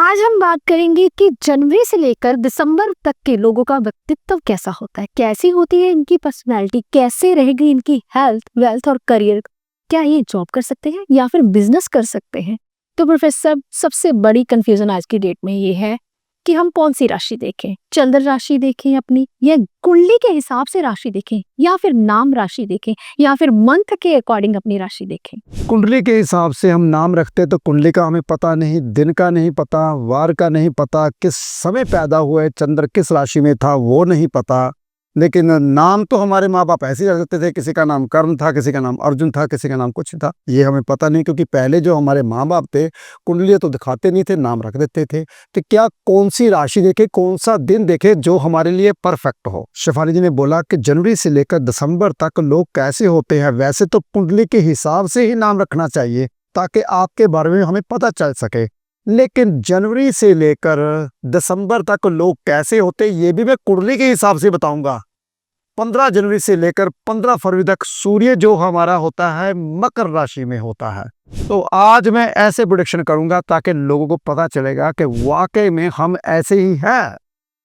आज हम बात करेंगे कि जनवरी से लेकर दिसंबर तक के लोगों का व्यक्तित्व कैसा होता है, कैसी होती है इनकी पर्सनैलिटी, कैसे रहेगी इनकी हेल्थ, वेल्थ और करियर। क्या ये जॉब कर सकते हैं या फिर बिजनेस कर सकते हैं? तो प्रोफेसर सबसे बड़ी कंफ्यूजन आज की डेट में ये है कि हम कौन सी राशि देखें, चंद्र राशि देखें अपनी, या कुंडली के हिसाब से राशि देखें, या फिर नाम राशि देखें, या फिर मंथ के अकॉर्डिंग अपनी राशि देखें। कुंडली के हिसाब से हम नाम रखते तो कुंडली का हमें पता नहीं, दिन का नहीं पता, वार का नहीं पता, किस समय पैदा हुए, चंद्र किस राशि में था वो नहीं पता। लेकिन नाम तो हमारे माँ बाप ऐसे ही रख देते थे, किसी का नाम कर्ण था, किसी का नाम अर्जुन था, किसी का नाम कुछ था, ये हमें पता नहीं, क्योंकि पहले जो हमारे माँ बाप थे कुंडली तो दिखाते नहीं थे, नाम रख देते थे। तो क्या कौन सी राशि देखे, कौन सा दिन देखे जो हमारे लिए परफेक्ट हो। शेफाली जी ने बोला कि जनवरी से लेकर दिसंबर तक लोग कैसे होते हैं। वैसे तो कुंडली के हिसाब से ही नाम रखना चाहिए ताकि आपके बारे में हमें पता चल सके, लेकिन जनवरी से लेकर दिसंबर तक लोग कैसे होते ये भी मैं कुंडली के हिसाब से बताऊंगा। 15 जनवरी से लेकर 15 फरवरी तक सूर्य जो हमारा होता है मकर राशि में होता है। तो आज मैं ऐसे प्रेडिक्शन करूंगा ताकि लोगों को पता चलेगा कि वाकई में हम ऐसे ही हैं,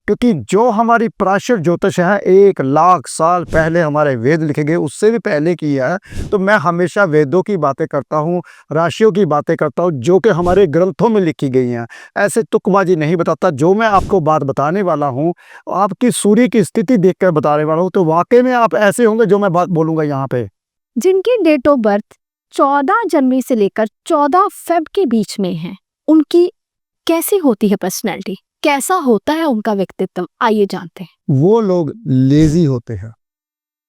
क्योंकि जो हमारी प्राचीन ज्योतिष है 1 लाख साल पहले हमारे वेद लिखे गए, उससे भी पहले की है। तो मैं हमेशा वेदों की बातें करता हूँ, राशियों की बातें करता हूँ जो कि हमारे ग्रंथों में लिखी गई हैं। ऐसे तुकबाजी नहीं बताता। जो मैं आपको बात बताने वाला हूँ आपकी सूर्य की स्थिति देखकर बताने वाला हूँ, तो वाकई में आप ऐसे होंगे जो मैं बात बोलूँगा यहाँ पे। जिनकी डेट ऑफ बर्थ 14 जनवरी से लेकर 14 फेब के बीच में है, उनकी कैसी होती है पर्सनैलिटी, कैसा होता है उनका व्यक्तित्व, आइए जानते हैं। वो लोग लेजी होते हैं,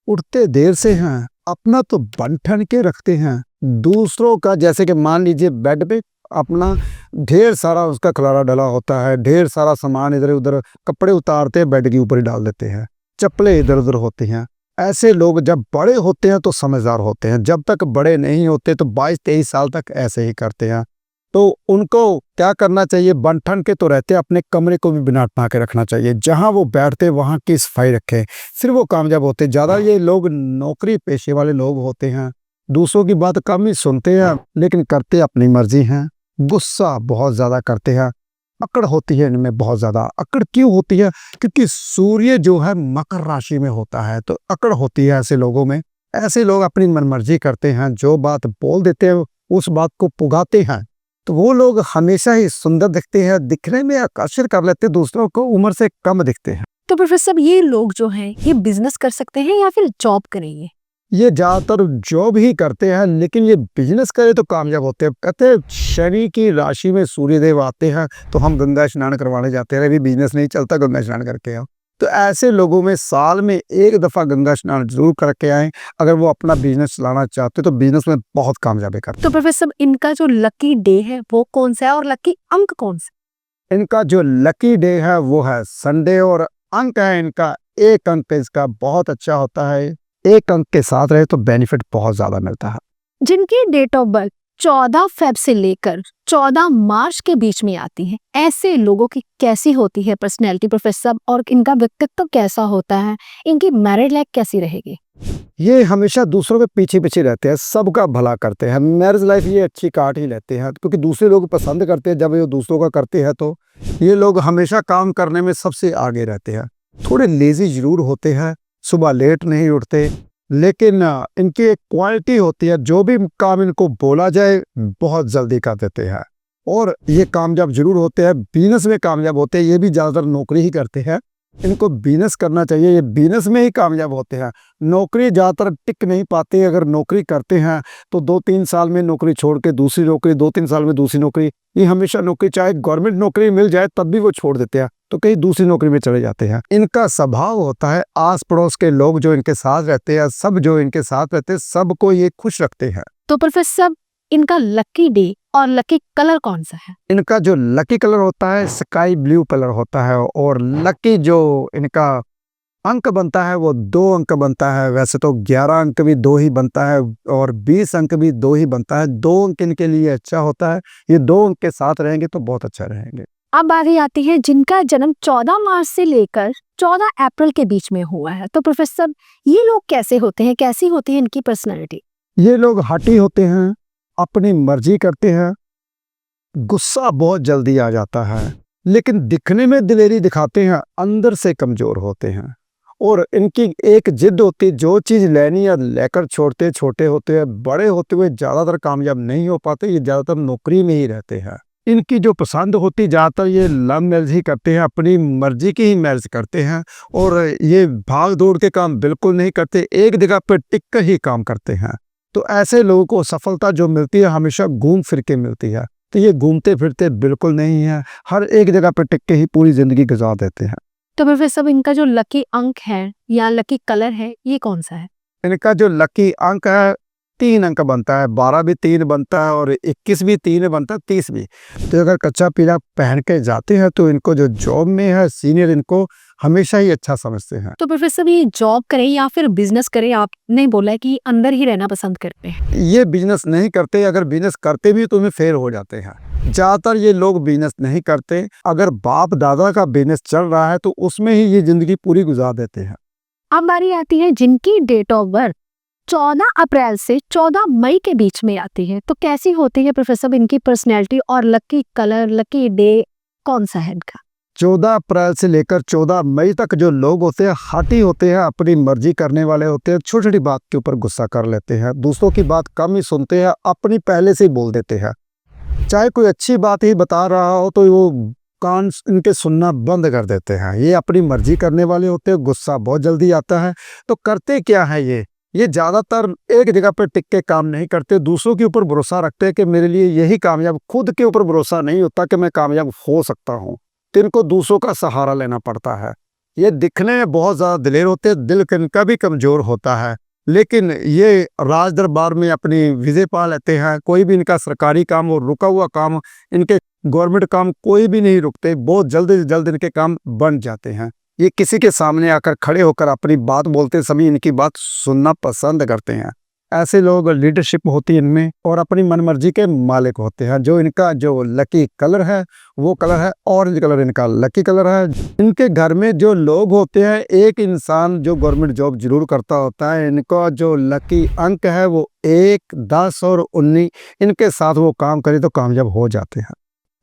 उठते देर से हैं, अपना तो बन ठन के रखते हैं, दूसरों का, जैसे कि मान लीजिए बेड पे अपना ढेर सारा उसका खलारा डला होता है, ढेर सारा सामान इधर उधर, कपड़े उतारते हैं बेड के ऊपर ही डाल देते हैं, चप्पलें इधर उधर होती हैं। ऐसे लोग जब बड़े होते हैं तो समझदार होते हैं, जब तक बड़े नहीं होते तो 22-23 साल तक ऐसे ही करते हैं। तो उनको क्या करना चाहिए, बन ठन के तो रहते हैं, अपने कमरे को भी बिना बना के रखना चाहिए, जहां वो बैठते वहां की सफाई रखें, फिर वो कामयाब होते। ज़्यादा ये लोग नौकरी पेशे वाले लोग होते हैं, दूसरों की बात कम ही सुनते हैं लेकिन करते अपनी मर्जी हैं, गुस्सा बहुत ज़्यादा करते हैं, अकड़ होती है इनमें बहुत ज़्यादा। अकड़ क्यों होती है? क्योंकि सूर्य जो है मकर राशि में होता है, तो अकड़ होती है ऐसे लोगों में। ऐसे लोग अपनी मनमर्जी करते हैं, जो बात बोल देते हैं उस बात को पुगाते हैं। तो वो लोग हमेशा ही सुंदर दिखते हैं, दिखने में आकर्षित कर लेते हैं दूसरों को, उम्र से कम दिखते हैं। तो प्रोफेसर ये लोग जो हैं ये बिजनेस कर सकते हैं या फिर जॉब करेंगे? ये ज्यादातर जॉब ही करते हैं, लेकिन ये बिजनेस करे तो कामयाब होते हैं। कहते हैं शनि की राशि में सूर्यदेव आते हैं तो हम गंगा स्नान करवाने जाते हैं, अभी बिजनेस नहीं चलता गंगा स्नान करके आओ। तो ऐसे लोगों में साल में एक दफा गंगा स्नान जरूर करके आए अगर वो अपना बिजनेस चलाना चाहते तो बिजनेस में बहुत कामयाबी करते। तो प्रोफेसर इनका जो लकी डे है वो कौन सा है और लकी अंक कौन सा? इनका जो लकी डे है वो है संडे, और अंक है इनका 1 अंक इसका बहुत अच्छा होता है। 1 अंक के साथ रहे तो बेनिफिट बहुत ज्यादा मिलता है। जिनकी डेट ऑफ बर्थ 14 फेब से लेकर 14 मार्च के बीच में आती है, ऐसे लोगों की कैसी होती है पर्सनैलिटी प्रोफेसर, और इनका व्यक्तित्व कैसा होता है, इनकी मैरिड लाइफ कैसी रहेगी? ये हमेशा दूसरों के पीछे पीछे रहते हैं, सबका भला करते हैं, मैरिज लाइफ ये अच्छी काट ही लेते हैं, क्योंकि दूसरे लोग पसंद करते हैं। जब ये दूसरों का करते हैं तो ये लोग हमेशा काम करने में सबसे आगे रहते हैं। थोड़े लेजी जरूर होते हैं, सुबह लेट नहीं उठते, लेकिन इनकी एक क्वालिटी होती है, जो भी काम इनको बोला जाए बहुत जल्दी कर देते हैं, और ये कामयाब जरूर होते हैं। बिजनेस में कामयाब होते हैं, ये भी ज़्यादातर नौकरी ही करते हैं। इनको बिजनेस करना चाहिए, ये बिजनेस में ही कामयाब होते हैं। नौकरी ज़्यादातर टिक नहीं पाते, अगर नौकरी करते हैं तो 2-3 साल में नौकरी छोड़ के दूसरी नौकरी, 2-3 साल में दूसरी नौकरी, ये हमेशा नौकरी, चाहे गवर्नमेंट नौकरी मिल जाए तब भी वो छोड़ देते हैं, तो कहीं दूसरी नौकरी में चले जाते हैं। इनका स्वभाव होता है, आस पड़ोस के लोग जो इनके साथ रहते हैं, सब जो इनके साथ रहते हैं, सबको ये खुश रखते हैं। तो प्रोफेसर इनका लकी डे और लकी कलर कौन सा है? इनका जो लकी कलर होता है स्काई ब्लू कलर होता है, और लकी जो इनका अंक बनता है वो 2 अंक बनता है। वैसे तो 11 अंक भी 2 ही बनता है और 20 अंक भी 2 ही बनता है। 2 अंक इनके लिए अच्छा होता है, ये 2 अंक के साथ रहेंगे तो बहुत अच्छा रहेंगे। अब बारी आती है जिनका जन्म 14 मार्च से लेकर 14 अप्रैल के बीच में हुआ है। तो प्रोफेसर ये लोग कैसे होते हैं, कैसी होती है इनकी पर्सनैलिटी? ये लोग हठी होते हैं, अपनी मर्जी करते हैं, गुस्सा बहुत जल्दी आ जाता है, लेकिन दिखने में दिलेरी दिखाते हैं, अंदर से कमज़ोर होते हैं। और इनकी एक ज़िद होती है, जो चीज़ लेनी है लेकर छोड़ते, छोटे होते हैं, बड़े होते हुए ज़्यादातर कामयाब नहीं हो पाते, ये ज़्यादातर नौकरी में ही रहते हैं। इनकी जो पसंद होती ज़्यादातर ये लव मैरिज ही करते हैं, अपनी मर्ज़ी की ही मैरिज करते हैं और ये भाग-दौड़ के काम बिल्कुल नहीं करते, एक जगह पे टिक कर ही काम करते हैं। तो ऐसे लोगों को सफलता जो मिलती है हमेशा घूम फिर के मिलती है, तो ये घूमते फिरते बिल्कुल नहीं है, हर एक जगह पे टिक के ही पूरी ज़िंदगी गुज़ार देते हैं। तो प्रोफेसर इनका जो लकी अंक है या लकी कलर है ये कौन सा है? इनका जो लकी अंक है 3 अंक बनता है, 12 भी 3 बनता है और 21 भी 3 बनता है, 30 भी। तो अगर कच्चा पीला पहन के जाते हैं तो इनको जो जॉब में है सीनियर इनको हमेशा ही अच्छा समझते हैं। तो प्रोफेसर ये जॉब करें या फिर बिजनेस करें, आपने बोला है कि अंदर ही रहना पसंद करते हैं। ये बिजनेस नहीं करते, अगर बिजनेस करते भी तो उनमें फेल हो जाते हैं। ज़्यादातर ये लोग बिजनेस नहीं करते, अगर बाप दादा का बिजनेस चल रहा है तो उसमें ही ये ज़िंदगी पूरी गुजार देते हैं। अब बारी आती है जिनकी डेट ऑफ बर्थ 14 अप्रैल से 14 मई के बीच में आती है, तो कैसी होती है प्रोफेसर इनकी पर्सनैलिटी और लकी कलर, लकी डे कौन सा है इनका? 14 अप्रैल से लेकर 14 मई तक जो लोग होते हैं हाटी होते हैं, अपनी मर्जी करने वाले होते हैं, छोटी छोटी बात के ऊपर गुस्सा कर लेते हैं, दूसरों की बात कम ही सुनते हैं, अपनी पहले से ही बोल देते हैं। चाहे कोई अच्छी बात ही बता रहा हो तो वो कान इनके सुनना बंद कर देते हैं। ये अपनी मर्जी करने वाले होते हैं, गुस्सा बहुत जल्दी आता है। तो करते क्या है ये ज़्यादातर एक जगह पर टिक के काम नहीं करते, दूसरों के ऊपर भरोसा रखते हैं कि मेरे लिए यही कामयाब, खुद के ऊपर भरोसा नहीं होता कि मैं कामयाब हो सकता हूँ, तो इनको दूसरों का सहारा लेना पड़ता है। ये दिखने में बहुत ज़्यादा दिलेर होते हैं, दिल इनका भी कमज़ोर होता है, लेकिन ये राज दरबार में अपनी विजय पा लेते हैं। कोई भी इनका सरकारी काम और रुका हुआ काम, इनके गवर्नमेंट काम कोई भी नहीं रुकते, बहुत जल्द से जल्द इनके काम बन जाते हैं। ये किसी के सामने आकर खड़े होकर अपनी बात बोलते समय इनकी बात सुनना पसंद करते हैं। ऐसे लोग लीडरशिप होती है इनमें और अपनी मनमर्जी के मालिक होते हैं। जो इनका जो लकी कलर है वो कलर है ऑरेंज कलर, इनका लकी कलर है। इनके घर में जो लोग होते हैं, एक इंसान जो गवर्नमेंट जॉब जरूर करता होता है। इनका जो लकी अंक है वो 1, 10 और 19, इनके साथ वो काम करे तो कामयाब हो जाते हैं।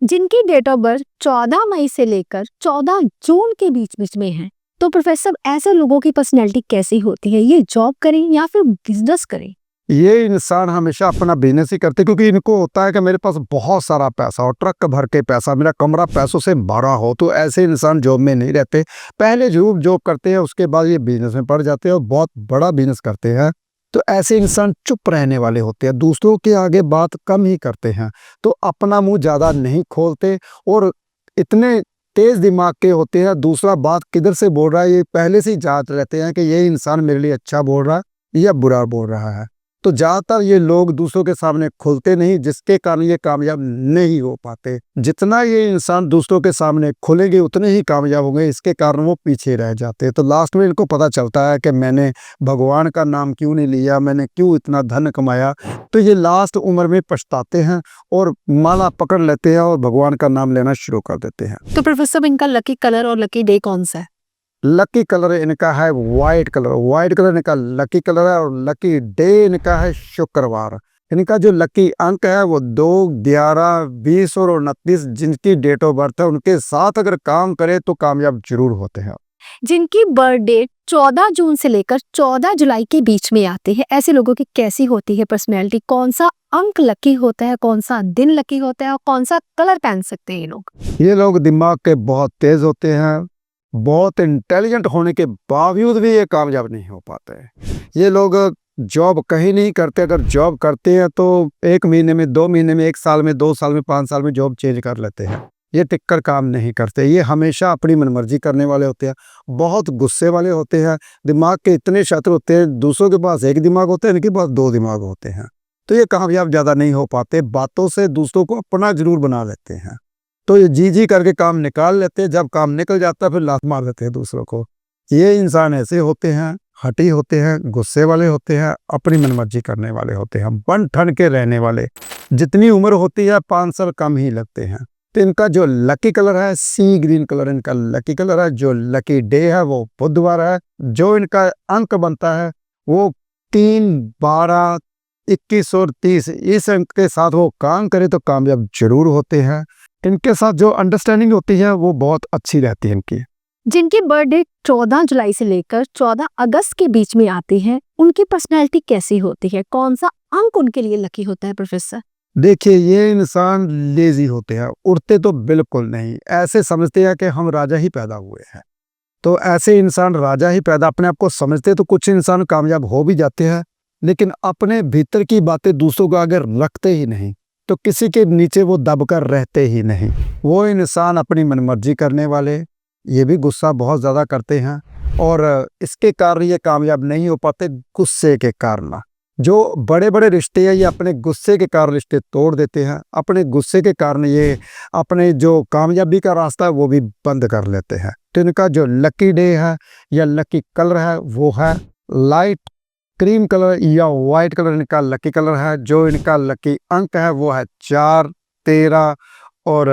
जिनकी डेट ऑफ बर्थ 14 मई से लेकर 14 जून के बीच बीच में है, तो प्रोफेसर ऐसे लोगों की पर्सनैलिटी कैसी होती है? ये जॉब करें या फिर बिजनेस करें? ये इंसान हमेशा अपना बिजनेस ही करते, क्योंकि इनको होता है कि मेरे पास बहुत सारा पैसा हो, ट्रक भर के पैसा, मेरा कमरा पैसों से भरा हो। तो ऐसे इंसान जॉब में नहीं रहते, पहले जरूर जॉब करते हैं, उसके बाद ये बिजनेस में पड़ जाते हैं और बहुत बड़ा बिजनेस करते हैं। तो ऐसे इंसान चुप रहने वाले होते हैं, दूसरों के आगे बात कम ही करते हैं, तो अपना मुंह ज़्यादा नहीं खोलते और इतने तेज दिमाग के होते हैं। दूसरा बात किधर से बोल रहा है ये पहले से ही जांच लेते हैं कि ये इंसान मेरे लिए अच्छा बोल रहा है या बुरा बोल रहा है। तो ज़्यादातर ये लोग दूसरों के सामने खुलते नहीं, जिसके कारण ये कामयाब नहीं हो पाते। जितना ये इंसान दूसरों के सामने खुलेंगे उतने ही कामयाब होंगे, इसके कारण वो पीछे रह जाते हैं। तो लास्ट में इनको पता चलता है कि मैंने भगवान का नाम क्यों नहीं लिया, मैंने क्यों इतना धन कमाया। तो ये लास्ट उम्र में पछताते हैं और माला पकड़ लेते हैं और भगवान का नाम लेना शुरू कर देते हैं। तो प्रोफेसर इनका लकी कलर और लकी डे कौन सा है? लकी कलर इनका है वाइट कलर इनका लकी कलर है और लकी डे इनका है शुक्रवार। इनका जो लकी अंक है वो 2, 11, 20 और 29, जिनकी डेट ऑफ बर्थ है उनके साथ अगर काम करे तो कामयाब जरूर होते हैं। जिनकी बर्थ डेट 14 जून से लेकर 14 जुलाई के बीच में आते हैं, ऐसे लोगों की कैसी होती है पर्सनैलिटी? कौन सा अंक लकी होता है, कौन सा दिन लकी होता है और कौन सा कलर पहन सकते हैं ये लोग? ये लोग दिमाग के बहुत तेज होते हैं, बहुत इंटेलिजेंट होने के बावजूद भी ये कामयाब नहीं हो पाते हैं। ये लोग जॉब कहीं नहीं करते, अगर जॉब करते हैं तो 1 महीने में, 2 महीने में, 1 साल में, 2 साल में, 5 साल में जॉब चेंज कर लेते हैं। ये टिक कर काम नहीं करते, ये हमेशा अपनी मनमर्जी करने वाले होते हैं, बहुत गुस्से वाले होते हैं, दिमाग के इतने शातिर होते हैं। दूसरों के पास एक दिमाग होता है, इनके पास 2 दिमाग होते हैं। तो ये कामयाब ज़्यादा नहीं हो पाते, बातों से दूसरों को अपना जरूर बना लेते हैं। तो ये जी करके काम निकाल लेते हैं, जब काम निकल जाता है फिर लात मार देते हैं दूसरों को। ये इंसान ऐसे होते हैं, हठी होते हैं, गुस्से वाले होते हैं, अपनी मनमर्जी करने वाले होते हैं, बन ठन के रहने वाले। जितनी उम्र होती है 5 साल कम ही लगते हैं। तो इनका जो लकी कलर है सी ग्रीन कलर इनका लकी कलर है। जो लकी डे है वो बुधवार है। जो इनका अंक बनता है वो 3, 12, 21 और 30 इस अंक के साथ वो काम करे तो कामयाब जरूर होते हैं। इनके साथ जो अंडरस्टैंडिंग होती है वो बहुत अच्छी रहती है इनकी। जिनकी बर्थडे 14 जुलाई से लेकर 14 अगस्त के बीच में आती है, उनकी पर्सनैलिटी कैसी होती है? कौन सा अंक उनके लिए लकी होता है प्रोफेसर? देखिए, ये इंसान लेजी होते हैं, उड़ते तो बिल्कुल नहीं, ऐसे समझते हैं कि हम राजा ही पैदा हुए हैं। तो ऐसे इंसान राजा ही पैदा अपने आप को समझते, तो कुछ इंसान कामयाब हो भी जाते हैं, लेकिन अपने भीतर की बातें दूसरों को अगर रखते ही नहीं तो किसी के नीचे वो दबकर रहते ही नहीं। वो इंसान अपनी मनमर्जी करने वाले, ये भी गुस्सा बहुत ज़्यादा करते हैं और इसके कारण ये कामयाब नहीं हो पाते, गुस्से के कारण। जो बड़े बड़े रिश्ते हैं ये अपने गुस्से के कारण रिश्ते तोड़ देते हैं, अपने गुस्से के कारण ये अपने जो कामयाबी का रास्ता है वो भी बंद कर लेते हैं। तो इनका जो लकी डे है या लकी कलर है वो है लाइट क्रीम कलर या वाइट कलर इनका लकी कलर है। जो इनका लकी अंक है वो है 4, 13 और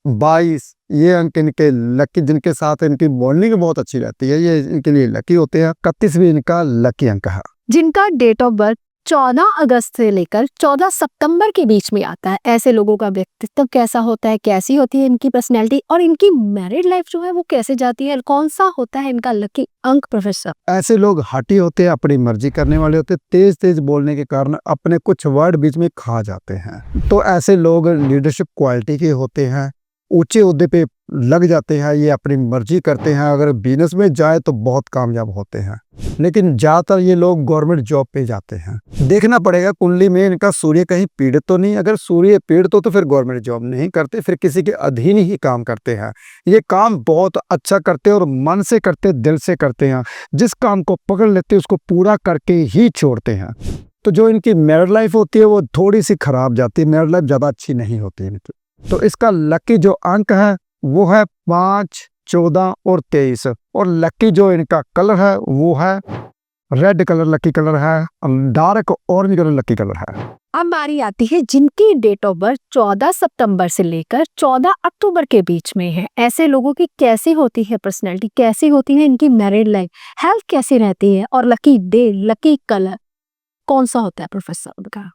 22। ये अंक इनके लकी, जिनके साथ इनकी बॉन्डिंग बहुत अच्छी रहती है, ये इनके लिए लकी होते हैं। 31 भी इनका लकी अंक है। जिनका डेट ऑफ बर्थ 14 अगस्त से लेकर 14 सितंबर के बीच में आता है, ऐसे लोगों का व्यक्तित्व कैसा होता है? कैसी होती है इनकी पर्सनैलिटी? और इनकी मैरिड लाइफ जो है वो कैसे जाती है? कौन सा होता है इनका लकी अंक प्रोफेसर? ऐसे लोग हठी होते हैं, अपनी मर्जी करने वाले होते हैं, तेज तेज बोलने के कारण अपने कुछ वर्ड बीच में खा जाते हैं। तो ऐसे लोग लीडरशिप क्वालिटी के होते हैं, ऊंचे ओहदे पे लग जाते हैं, ये अपनी मर्जी करते हैं, अगर बिजनेस में जाए तो बहुत कामयाब होते हैं। लेकिन ज़्यादातर ये लोग गवर्नमेंट जॉब पे जाते हैं। देखना पड़ेगा कुंडली में इनका सूर्य कहीं पीड़ित तो नहीं। अगर सूर्य पीड़ित तो फिर गवर्नमेंट जॉब नहीं करते, फिर किसी के अधीन ही काम करते हैं। ये काम बहुत अच्छा करते हैं और मन से करते, दिल से करते हैं। जिस काम को पकड़ लेते हैं उसको पूरा करके ही छोड़ते हैं। तो जो इनकी मैरिड लाइफ होती है वो थोड़ी सी खराब जाती है, मैरिड लाइफ ज़्यादा अच्छी नहीं होती है। तो इसका लकी जो अंक है वो है 5, 14 और 23 और लकी जो इनका कलर है वो है रेड कलर लकी कलर है, dark orange colour lucky colour है। अब बारी आती है जिनकी डेट ऑफ बर्थ 14 सितंबर से लेकर 14 अक्टूबर के बीच में है, ऐसे लोगों की कैसी होती है पर्सनैलिटी? कैसी होती है इनकी मैरिड लाइफ? हेल्थ कैसी रहती है? और लकी डे, लकी कलर कौन सा होता है प्रोफेसर उनका?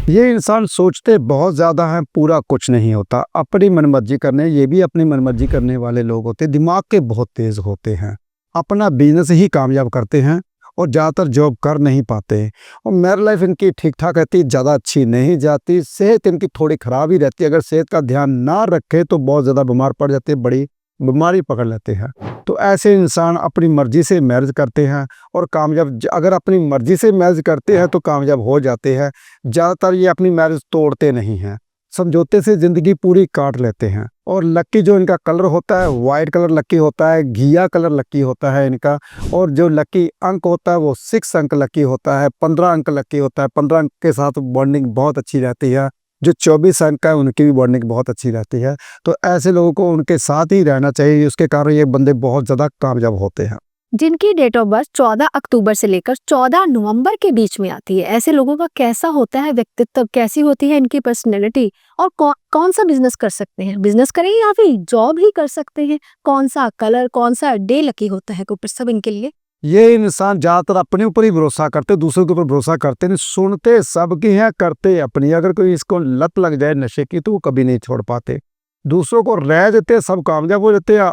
ये इंसान सोचते बहुत ज़्यादा हैं, पूरा कुछ नहीं होता, अपनी मनमर्जी करने, ये भी अपनी मनमर्जी करने वाले लोग होते, दिमाग के बहुत तेज होते हैं, अपना बिजनेस ही कामयाब करते हैं और ज़्यादातर जॉब कर नहीं पाते। और मैरिड लाइफ इनकी ठीक ठाक रहती, ज़्यादा अच्छी नहीं जाती, सेहत इनकी थोड़ी ख़राब ही रहती है। अगर सेहत का ध्यान ना रखे तो बहुत ज़्यादा बीमार पड़ जाते हैं, बड़ी बीमारी पकड़ लेते हैं। तो ऐसे इंसान अपनी मर्जी से मैरिज करते हैं और कामयाब, अगर अपनी मर्जी से मैरिज करते हैं तो कामयाब हो जाते हैं। ज़्यादातर ये अपनी मैरिज तोड़ते नहीं हैं, समझौते से ज़िंदगी पूरी काट लेते हैं। और लकी जो इनका कलर होता है वाइट कलर लकी होता है, घिया कलर लकी होता है इनका। और जो लकी अंक होता है वो 6 अंक लकी होता है, 15 अंक लकी होता है। 15 अंक के साथ बॉन्डिंग बहुत अच्छी रहती है। जो 24 अंक का है उनकी भी बॉन्डिंग बहुत अच्छी रहती है। तो ऐसे लोगों को उनके साथ ही रहना चाहिए, उसके कारण ये बंदे बहुत ज़्यादा कामयाब होते हैं। जिनकी डेट ऑफ बर्थ 14 अक्टूबर से लेकर 14 नवंबर के बीच में आती है, ऐसे लोगों का कैसा होता है व्यक्तित्व? कैसी होती है इनकी पर्सनैलिटी? और कौन सा बिजनेस कर सकते हैं? बिजनेस करें या फिर जॉब ही कर सकते हैं? कौन सा कलर, कौन सा डे लकी होता है सब इनके लिए? ये इंसान ज़्यादातर अपने ऊपर ही भरोसा करते, दूसरों के ऊपर भरोसा करते नहीं, सुनते सबकी हैं, करते अपनी। अगर कोई इसको लत लग जाए नशे की तो वो कभी नहीं छोड़ पाते। दूसरों को रह देते, सब कामयाब हो जाते हैं,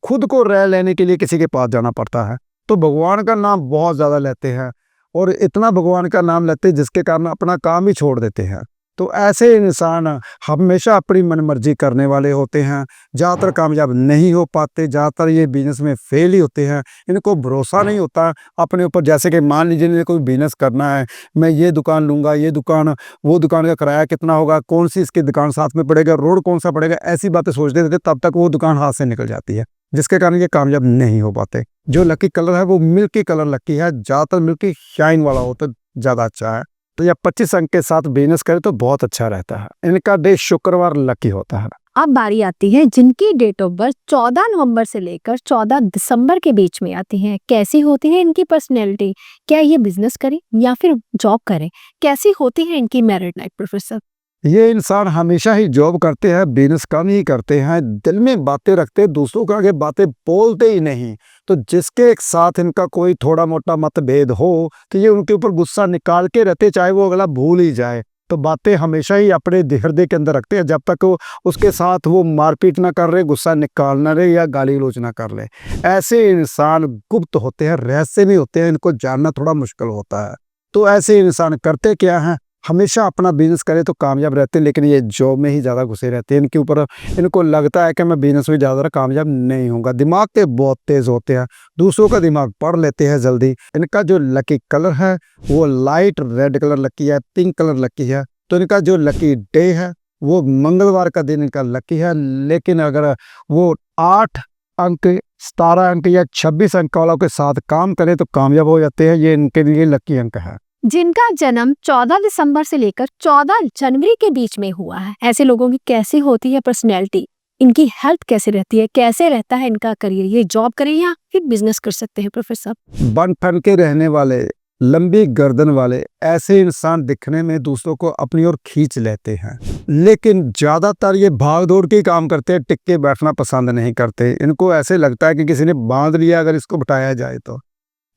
खुद को रह लेने के लिए किसी के पास जाना पड़ता है। तो भगवान का नाम बहुत ज़्यादा लेते हैं और इतना भगवान का नाम लेते हैं जिसके कारण अपना काम ही छोड़ देते हैं। तो ऐसे इंसान हमेशा अपनी मनमर्जी करने वाले होते हैं, ज़्यादातर कामयाब नहीं हो पाते, ज़्यादातर ये बिजनेस में फेल ही होते हैं। इनको भरोसा नहीं होता अपने ऊपर। जैसे कि मान लीजिए इन्हें कोई बिजनेस करना है, मैं ये दुकान लूँगा, ये दुकान, वो दुकान का किराया कितना होगा, कौन सी इसकी दुकान साथ में पड़ेगा, रोड कौन सा पड़ेगा, ऐसी बातें सोचते रहते, तब तक वो दुकान हाथ से निकल जाती है, जिसके कारण ये कामयाब नहीं हो पाते। जो लकी कलर है वो मिल्की कलर लकी है, ज़्यादातर मिल्की शाइन वाला होता है, ज़्यादा अच्छा है। तो यह 25 अंक के साथ बिजनेस करे तो बहुत अच्छा रहता है। इनका डे शुक्रवार लकी होता है। अब बारी आती है जिनकी डेट ऑफ बर्थ 14 नवंबर से लेकर 14 दिसंबर के बीच में आती है, कैसी होती है इनकी पर्सनैलिटी? क्या ये बिजनेस करें या फिर जॉब करें? कैसी होती है इनकी मैरिड लाइफ प्रोफेसर? ये इंसान हमेशा ही जॉब करते हैं, बिजनेस कम ही करते हैं, दिल में बातें रखते हैं, दूसरों के आगे बातें बोलते ही नहीं। तो जिसके एक साथ इनका कोई थोड़ा मोटा मतभेद हो, तो ये उनके ऊपर गुस्सा निकाल के रहते, चाहे वो अगला भूल ही जाए। तो बातें हमेशा ही अपने हृदय के अंदर रखते हैं, जब तक वो उसके साथ वो मारपीट ना कर रहे, गुस्सा निकाल ना रहे या गाली गलौज ना कर ले। ऐसे इंसान गुप्त होते हैं, रहस्यमय होते हैं, इनको जानना थोड़ा मुश्किल होता है। तो ऐसे इंसान करते क्या हैं, हमेशा अपना बिजनेस करे तो कामयाब रहते हैं, लेकिन ये जॉब में ही ज़्यादा घुसे रहते हैं। इनके ऊपर इनको लगता है कि मैं बिजनेस में ज़्यादा कामयाब नहीं होऊंगा। दिमाग के बहुत तेज़ होते हैं, दूसरों का दिमाग पढ़ लेते हैं जल्दी। इनका जो लकी कलर है वो लाइट रेड कलर लकी है, पिंक कलर लकी है। तो इनका जो लकी डे है वो मंगलवार का दिन इनका लकी है। लेकिन अगर वो 8 अंक, 17 अंक या 26 अंक वालों के साथ काम करें तो कामयाब हो जाते हैं। ये इनके लिए लकी अंक है। जिनका जन्म 14 दिसंबर से लेकर 14 जनवरी के बीच में हुआ है, ऐसे लोगों की कैसी होती है पर्सनैलिटी, इनकी हेल्थ कैसे रहती है, कैसे रहता है इनका करियर, ये जॉब करें या फिर बिजनेस कर सकते हैं प्रोफेसर साहब? बन ठन के रहने वाले, लंबी गर्दन वाले, ऐसे इंसान दिखने में दूसरों को अपनी ओर खींच लेते हैं, लेकिन ज्यादातर ये भाग दौड़ के काम करते हैं, टिक के बैठना पसंद नहीं करते। इनको ऐसे लगता है कि किसी ने बांध लिया अगर इसको बिठाया जाए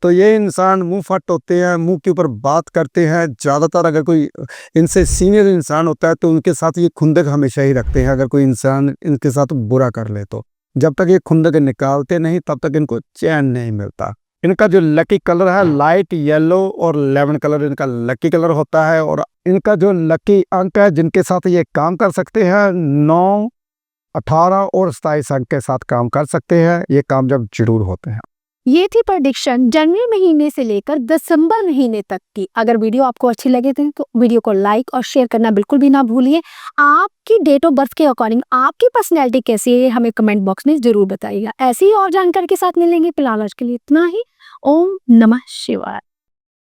तो ये इंसान मुंह फट होते हैं, मुंह के ऊपर बात करते हैं। ज़्यादातर अगर कोई इनसे सीनियर इंसान होता है तो उनके साथ ये खुंदक हमेशा ही रखते हैं, अगर कोई इंसान इनके साथ बुरा कर ले तो। जब तक ये खुंदक निकालते नहीं तब तक इनको चैन नहीं मिलता। इनका जो लकी कलर है लाइट येलो और लेमन कलर इनका लकी कलर होता है। और इनका जो लकी अंक है जिनके साथ ये काम कर सकते हैं, 9, 18 और 27 अंक के साथ काम कर सकते हैं, ये कामयाब जरूर होते हैं। ये थी प्रेडिक्शन जनवरी महीने से लेकर दिसंबर महीने तक की। अगर वीडियो आपको अच्छी लगे थे तो वीडियो को लाइक और शेयर करना बिल्कुल भी ना भूलिए। आपकी डेट ऑफ बर्थ के अकॉर्डिंग आपकी पर्सनैलिटी कैसी है हमें कमेंट बॉक्स में जरूर बताइएगा। ऐसी ही और जानकारी के साथ मिलेंगे। फिलहाल आज के लिए इतना ही। ओम नमः शिवाय।